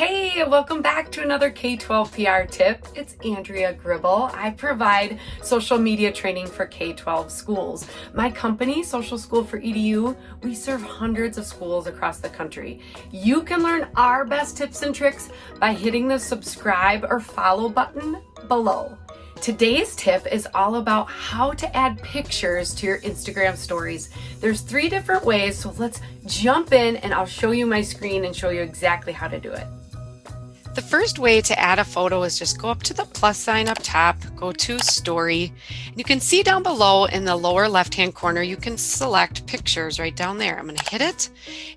Hey, welcome back to another K-12 PR tip. It's Andrea Gribble. I provide social media training for K-12 schools. My company, Social School for EDU, we serve hundreds of schools across the country. You can learn our best tips and tricks by hitting the subscribe or follow button below. Today's tip is all about how to add pictures to your Instagram stories. There's 3 different ways, so let's jump in and I'll show you my screen and show you exactly how to do it. The first way to add a photo is just go up to the plus sign up top, go to Story. You can see down below in the lower left-hand corner, you can select pictures right down there. I'm going to hit it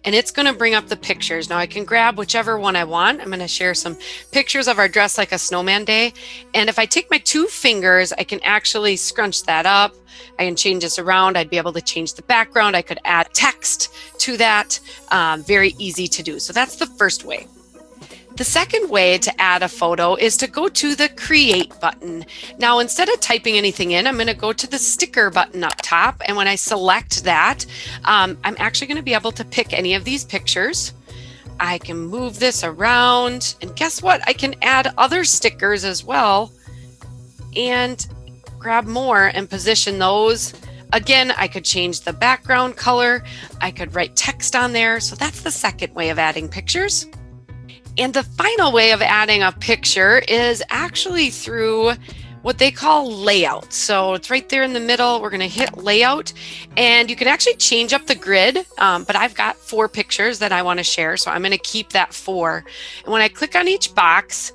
and it's going to bring up the pictures. Now I can grab whichever one I want. I'm going to share some pictures of our Dress Like a Snowman day. And if I take my 2 fingers, I can actually scrunch that up. I can change this around. I'd be able to change the background. I could add text to that. Very easy to do. So that's the first way. The second way to add a photo is to go to the Create button. Now, instead of typing anything in, I'm going to go to the sticker button up top. And when I select that, I'm actually going to be able to pick any of these pictures. I can move this around. And guess what? I can add other stickers as well and grab more and position those. Again, I could change the background color. I could write text on there. So that's the second way of adding pictures. And the final way of adding a picture is actually through what they call layout. So it's right there in the middle. We're going to hit layout and you can actually change up the grid. But I've got 4 pictures that I want to share. So I'm going to keep that 4. And when I click on each box,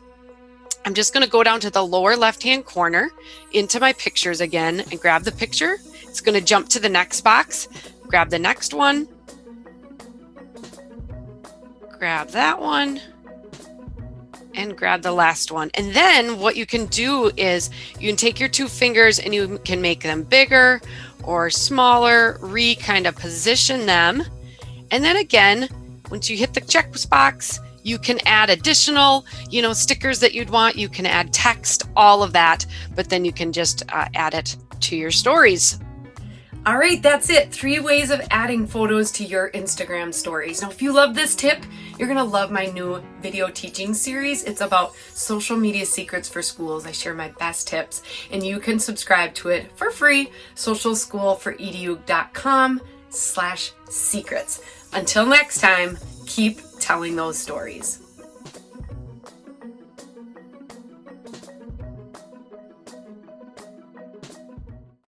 I'm just going to go down to the lower left-hand corner into my pictures again and grab the picture. It's going to jump to the next box, grab the next one, grab that one, and grab the last one. And then what you can do is you can take your 2 fingers and you can make them bigger or smaller, kind of position them. And then again, once you hit the check box, you can add additional, stickers that you'd want. You can add text, all of that, but then you can just add it to your stories. All right, that's it. 3 ways of adding photos to your Instagram stories. Now, if you love this tip, you're going to love my new video teaching series. It's about social media secrets for schools. I share my best tips and you can subscribe to it for free. socialschoolforedu.com/secrets. Until next time, keep telling those stories.